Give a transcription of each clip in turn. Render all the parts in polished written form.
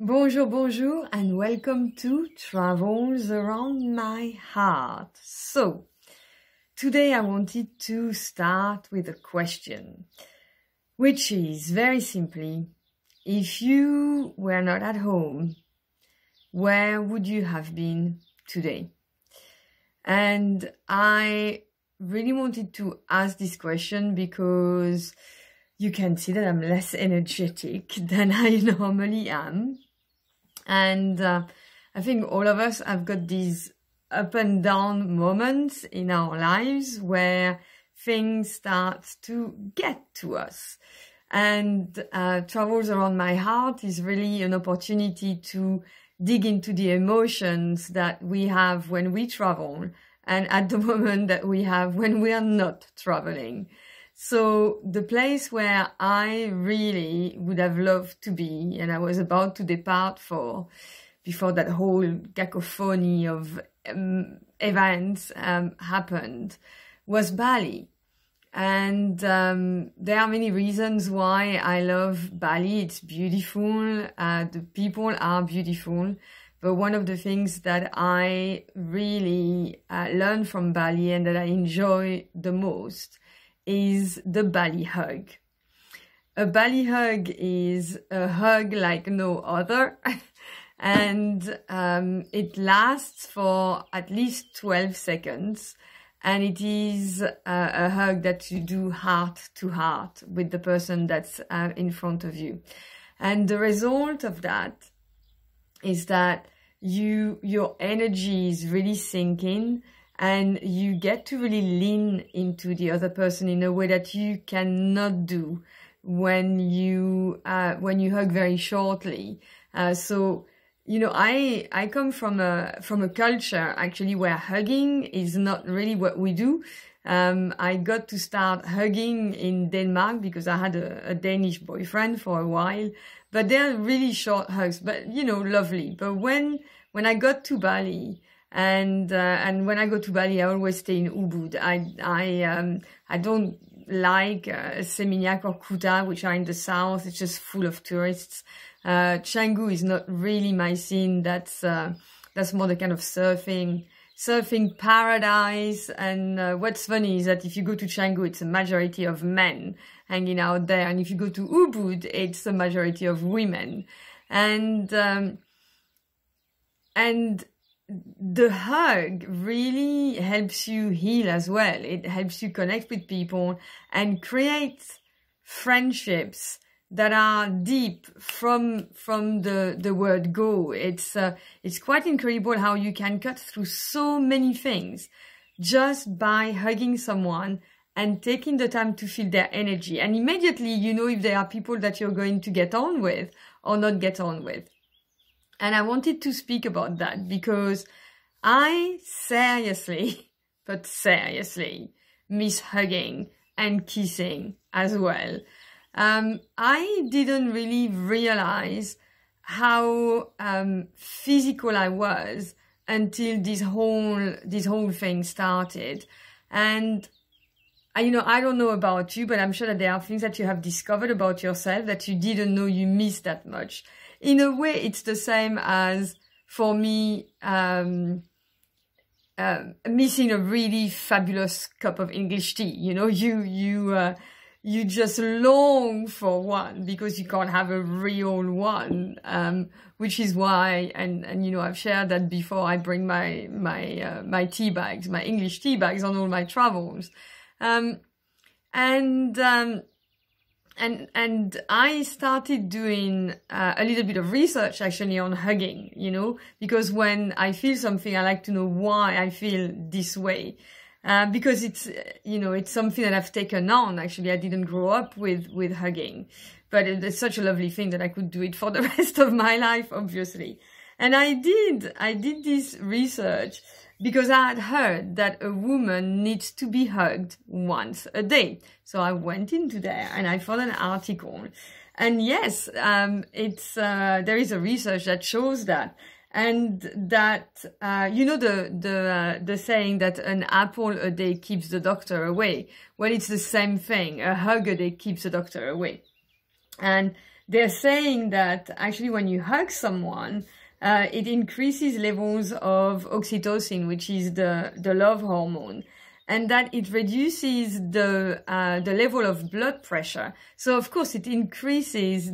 Bonjour, bonjour, and welcome to Travels Around My Heart. So, today I wanted to start with a question, which is very simply, if you were not at home, where would you have been today? And I really wanted to ask this question because you can see that I'm less energetic than I normally am. And I think all of us have got these up and down moments in our lives where things start to get to us. And Travels Around My Heart is really an opportunity to dig into the emotions that we have when we travel and at the moment that we have when we are not traveling. So the place where I really would have loved to be and I was about to depart for, before that whole cacophony of events happened, was Bali. And there are many reasons why I love Bali. It's beautiful. The people are beautiful. But one of the things that I really learned from Bali and that I enjoy the most is the Bali hug. A Bali hug is a hug like no other. And it lasts for at least 12 seconds. And it is a hug that you do heart to heart with the person that's in front of you. And the result of that is that your energy is really sinking and you get to really lean into the other person in a way that you cannot do when you hug very shortly. So, you know, I come from a culture actually where hugging is not really what we do. I got to start hugging in Denmark because I had a Danish boyfriend for a while, but they're really short hugs, but you know, lovely. But when I got to Bali, and when I go to Bali, I always stay in Ubud. I don't like Seminyak or Kuta, which are in the south. It's just full of tourists. Canggu is not really my scene. That's more the kind of surfing paradise. And what's funny is that if you go to Canggu, it's a majority of men hanging out there, and if you go to Ubud, it's a majority of women. And the hug really helps you heal as well. It helps you connect with people and create friendships that are deep from the word go. It's quite incredible how you can cut through so many things just by hugging someone and taking the time to feel their energy. And immediately you know if there are people that you're going to get on with or not get on with. And I wanted to speak about that because I seriously miss hugging and kissing as well. I didn't really realize how physical I was until this whole thing started. And you know, I don't know about you, but I'm sure that there are things that you have discovered about yourself that you didn't know you missed that much. In a way, it's the same as, for me, missing a really fabulous cup of English tea. You know, you just long for one because you can't have a real one, which is why, and you know, I've shared that before, I bring my tea bags, my English tea bags on all my travels. And I started doing a little bit of research actually on hugging, you know, because when I feel something, I like to know why I feel this way. Because it's, you know, it's something that I've taken on. Actually, I didn't grow up with hugging, but it's such a lovely thing that I could do it for the rest of my life, obviously. And I did this research because I had heard that a woman needs to be hugged once a day. So I went into there and I found an article. And yes, there is a research that shows that. And that, you know, the saying that an apple a day keeps the doctor away. Well, it's the same thing. A hug a day keeps the doctor away. And they're saying that actually when you hug someone, it increases levels of oxytocin, which is the love hormone, and that it reduces the level of blood pressure. So of course it increases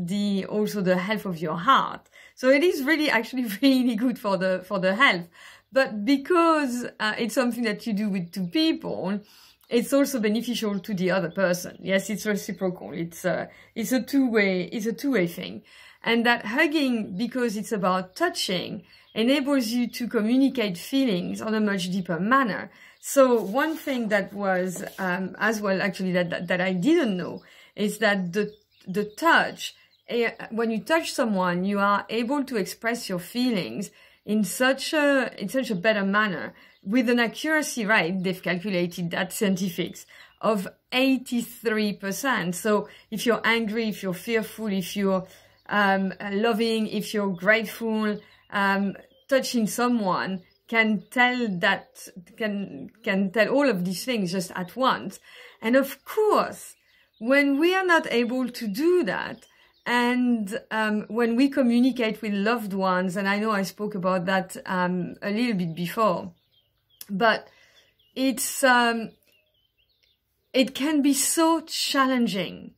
also the health of your heart. So it is really actually really good for the health. But because it's something that you do with two people, it's also beneficial to the other person. Yes, it's reciprocal. It's a two-way thing. And that hugging, because it's about touching, enables you to communicate feelings on a much deeper manner. So one thing that was as well actually that I didn't know is that the touch, when you touch someone, you are able to express your feelings in such a better manner, with an accuracy rate, they've calculated that, scientifics, of 83%. So if you're angry, if you're fearful, if you're loving, if you're grateful, touching someone can tell all of these things just at once. And of course, when we are not able to do that, and when we communicate with loved ones, and I know I spoke about that a little bit before, but it can be so challenging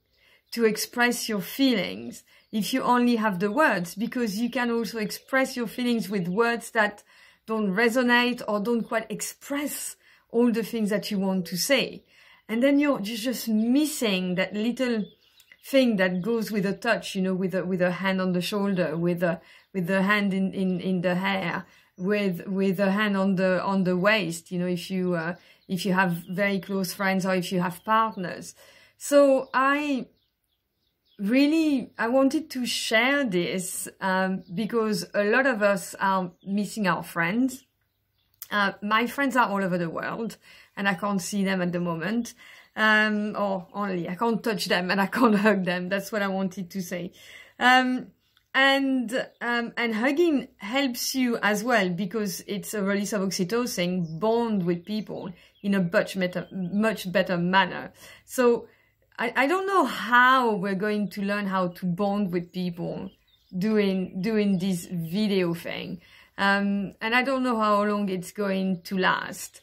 to express your feelings if you only have the words, because you can also express your feelings with words that don't resonate or don't quite express all the things that you want to say. And then you're just missing that little thing that goes with a touch, you know, with a hand on the shoulder, with the hand in the hair, with a hand on the waist, you know, if you have very close friends or if you have partners. So I wanted to share this because a lot of us are missing our friends. My friends are all over the world and I can't see them at the moment. Or only I can't touch them and I can't hug them. That's what I wanted to say. And hugging helps you as well, because it's a release of oxytocin, bond with people in a much better manner. So I don't know how we're going to learn how to bond with people doing this video thing. And I don't know how long it's going to last.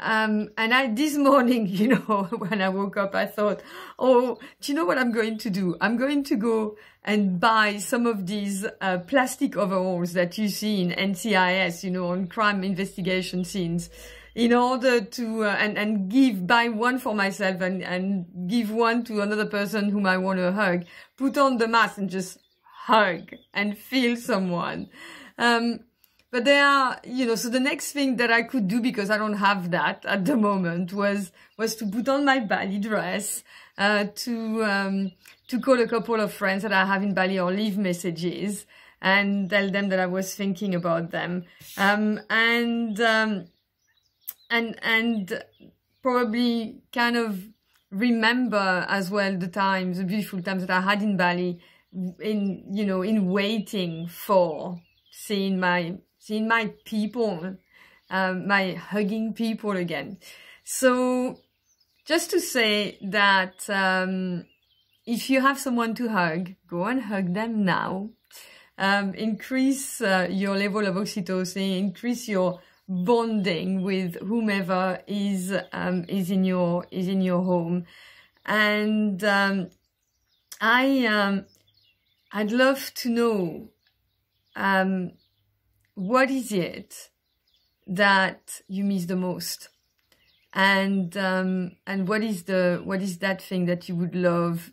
And this morning, you know, when I woke up, I thought, oh, do you know what I'm going to do? I'm going to go and buy some of these plastic overalls that you see in NCIS, you know, on crime investigation scenes, in order to buy one for myself and give one to another person whom I want to hug, put on the mask and just hug and feel someone. But there are, you know, so the next thing that I could do, because I don't have that at the moment, was to put on my Bali dress, to call a couple of friends that I have in Bali or leave messages and tell them that I was thinking about them. And probably kind of remember as well the beautiful times that I had in Bali, in waiting for seeing my people, my hugging people again. So just to say that if you have someone to hug, go and hug them now. Increase your level of oxytocin, increase your bonding with whomever is in your home. And I'd love to know what is it that you miss the most, and what is that thing that you would love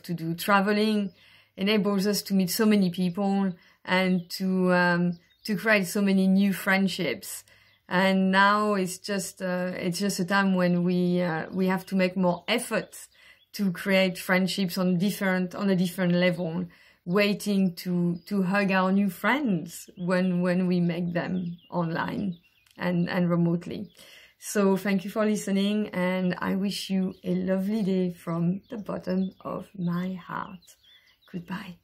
to do. Traveling enables us to meet so many people and to create so many new friendships. And now it's just a time when we have to make more efforts to create friendships on a different level, waiting to hug our new friends when we make them online and remotely. So thank you for listening, and I wish you a lovely day from the bottom of my heart. Goodbye.